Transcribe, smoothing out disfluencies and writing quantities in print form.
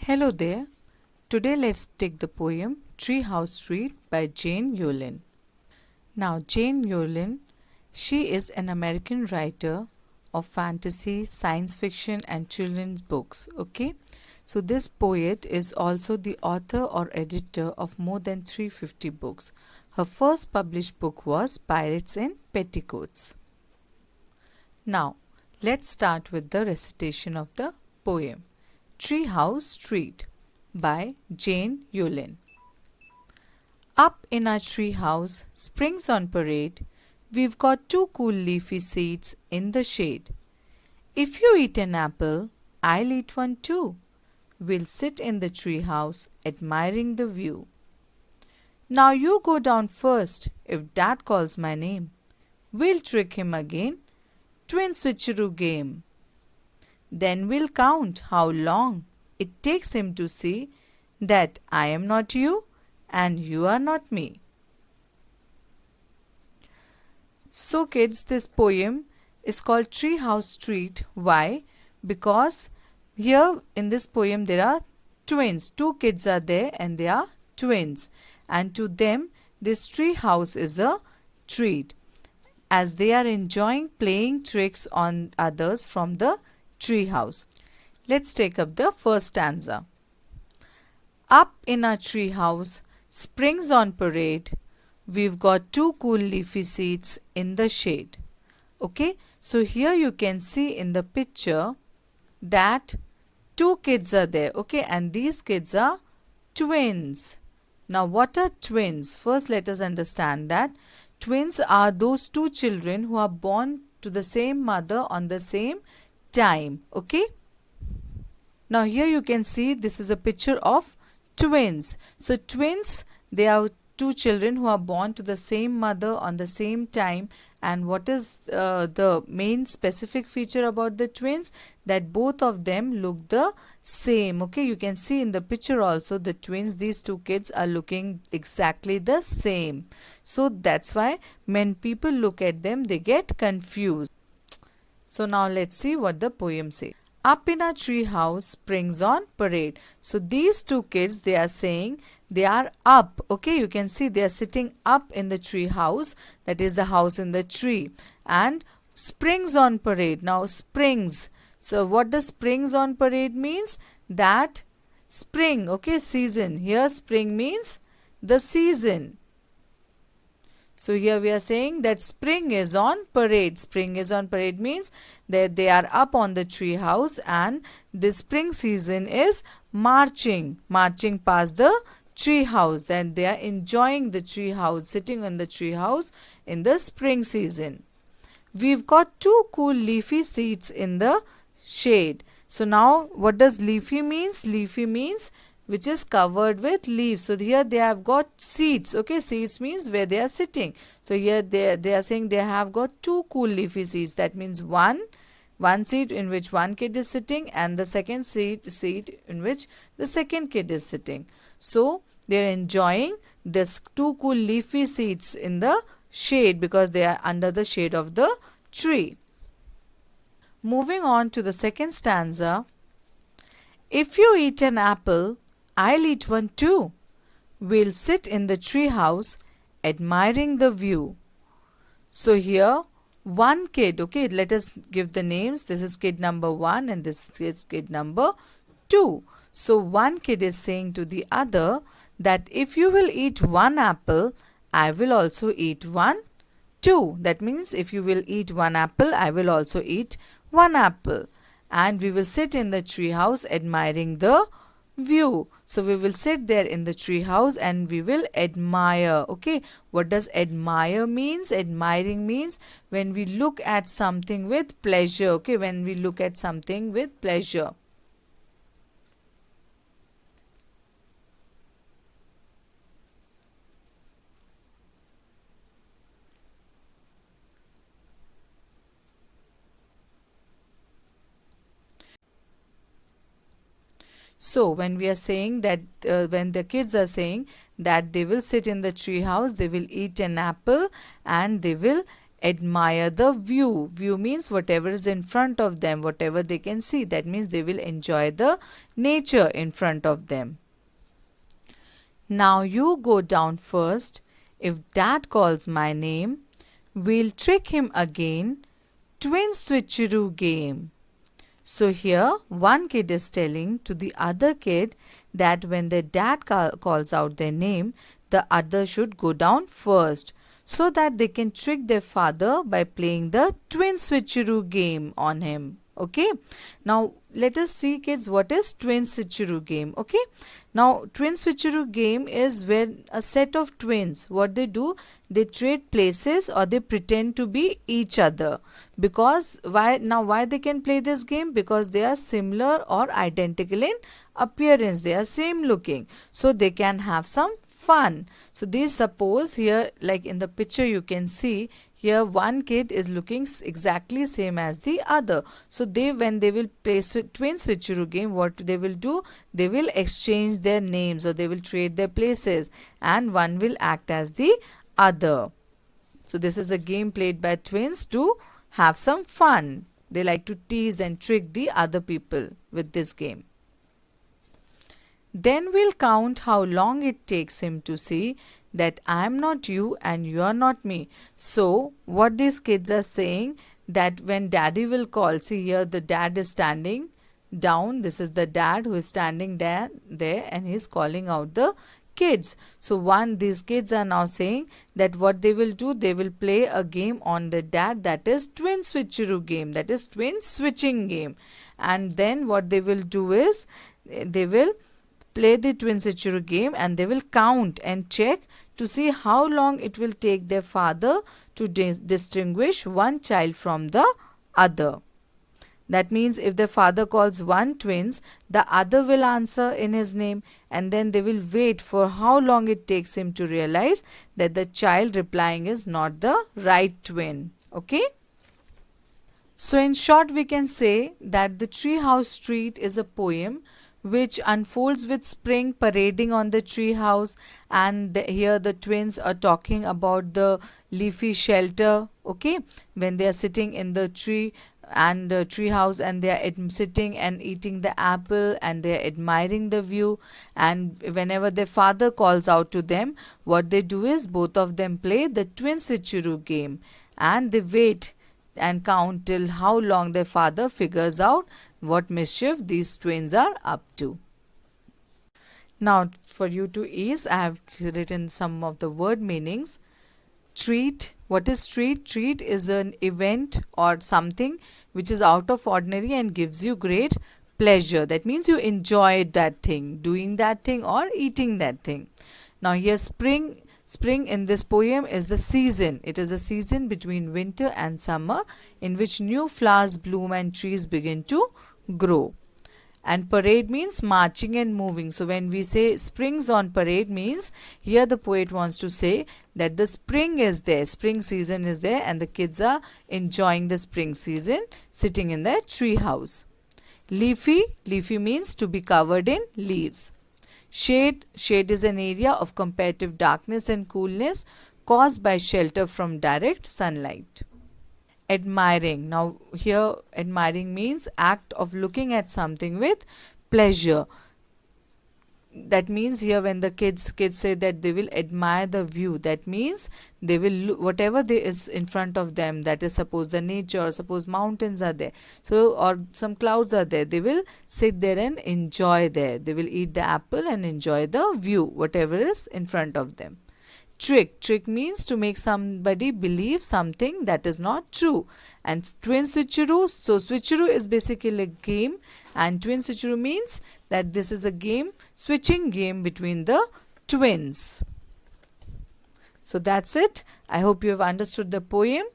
Hello there. Today let's take the poem Treehouse Street by Jane Yolen. Now, Jane Yolen, she is an American writer of fantasy, science fiction, and children's books. Okay, so this poet is also the author or editor of more than 350 books. Her first published book was Pirates in Petticoats. Now, let's start with the recitation of the poem Treehouse Street by Jane Yolen. Up in our treehouse, spring's on parade, we've got two cool leafy seats in the shade. If you eat an apple, I'll eat one too. We'll sit in the treehouse, admiring the view. Now you go down first, if Dad calls my name. We'll trick him again, twin switcheroo game. Then we'll count how long it takes him to see that I am not you and you are not me. So kids, this poem is called Treehouse Street. Why? Because here in this poem there are twins. Two kids are there and they are twins. And to them this tree house is a treat as they are enjoying playing tricks on others from the tree house. Let's take up the first stanza. Up in our tree house, spring's on parade. We've got two cool leafy seats in the shade. Okay, so here you can see in the picture that two kids are there. Okay, and these kids are twins. Now, what are twins? First, let us understand that twins are those two children who are born to the same mother on the same time. Okay, now here you can see this is a picture of twins. So twins, they are two children who are born to the same mother on the same time. And what is the main specific feature about the twins? That both of them look the same. Okay, you can see in the picture also the twins, these two kids are looking exactly the same. So that's why when people look at them, they get confused. So now let's see what the poem says. Up in our tree house, spring's on parade. So these two kids, they are saying they are up. Okay, you can see they are sitting up in the tree house. That is the house in the tree. And spring's on parade. Now springs. So what does springs on parade means? That spring, okay, season. Here spring means the season. So here we are saying that spring is on parade. Spring is on parade means that they are up on the tree house and the spring season is marching past the tree house. Then they are enjoying the tree house, sitting in the tree house in the spring season. We've got two cool leafy seats in the shade. So now what does leafy means? Leafy means which is covered with leaves. So here they have got seats. Okay, seats means where they are sitting. So here they are saying they have got two cool leafy seats. That means one seat in which one kid is sitting and the second seat in which the second kid is sitting. So they are enjoying this two cool leafy seats in the shade because they are under the shade of the tree. Moving on to the second stanza. If you eat an apple, I'll eat one too. We'll sit in the tree house admiring the view. So here one kid, okay, let us give the names. This is kid number 1 and this is kid number 2. So one kid is saying to the other that if you will eat one apple, I will also eat one too. That means if you will eat one apple, I will also eat one apple. And we will sit in the tree house admiring the view. So we will sit there in the tree house and we will admire. Okay, what does admire means? Admiring means when we look at something with pleasure. Okay, when we look at something with pleasure. So when we are saying that when the kids are saying that they will sit in the tree house, they will eat an apple and they will admire the view. View means whatever is in front of them, whatever they can see. That means they will enjoy the nature in front of them. Now you go down first. If dad calls my name, we'll trick him again. Twin switcheroo game. So here one kid is telling to the other kid that when their dad calls out their name, the other should go down first so that they can trick their father by playing the twin switcheroo game on him. Okay, now let us see, kids, what is twin switcheroo game. Okay, now twin switcheroo game is where a set of twins, what they do, they trade places or they pretend to be each other. Because why they can play this game? Because they are similar or identical in appearance, they are same looking, so they can have some fun. So they suppose here, like in the picture you can see here, one kid is looking exactly same as the other. So when they will play twin switcheroo game, what they will do, they will exchange their names or they will trade their places, and one will act as the other. So this is a game played by twins to have some fun. They like to tease and trick the other people with this game. Then we'll count how long it takes him to see that I am not you and you are not me. So what these kids are saying, that when daddy will call, see here the dad is standing down, this is the dad who is standing there and he is calling out the kids. So these kids are now saying that what they will do, they will play a game on the dad, that is twin switcheroo game, that is twin switching game. And then what they will do is they will play the twin switcheroo game and they will count and check to see how long it will take their father to distinguish one child from the other. That means if the father calls one twins, the other will answer in his name, and then they will wait for how long it takes him to realize that the child replying is not the right twin. Okay? So in short, we can say that The Treehouse Street is a poem which unfolds with spring parading on the tree house, and here the twins are talking about the leafy shelter, okay, when they are sitting in the tree and the tree house, and they are sitting and eating the apple and they are admiring the view. And whenever their father calls out to them, what they do is both of them play the twin switcheroo game, and they wait and count till how long their father figures out what mischief these twins are up to. Now for you to ease, I have written some of the word meanings. Treat. What is treat? Treat is an event or something which is out of ordinary and gives you great pleasure. That means you enjoyed that thing, doing that thing or eating that thing. Now here spring. Spring in this poem is the season. It is a season between winter and summer in which new flowers bloom and trees begin to grow. And parade means marching and moving. So when we say spring's on parade, means here the poet wants to say that the spring is there, spring season is there, and the kids are enjoying the spring season sitting in their tree house. Leafy. Leafy means to be covered in leaves. Shade. Shade is an area of comparative darkness and coolness caused by shelter from direct sunlight. Admiring. Now here admiring means act of looking at something with pleasure. That means here when the kids say that they will admire the view, that means they will look whatever there is in front of them, that is suppose the nature, suppose mountains are there, so or some clouds are there, they will sit there and enjoy there. They will eat the apple and enjoy the view, whatever is in front of them. Trick. Trick means to make somebody believe something that is not true. And twin switcheroo. So switcheroo is basically a game, and twin switcheroo means that this is a game, switching game between the twins. So that's it. I hope you have understood the poem.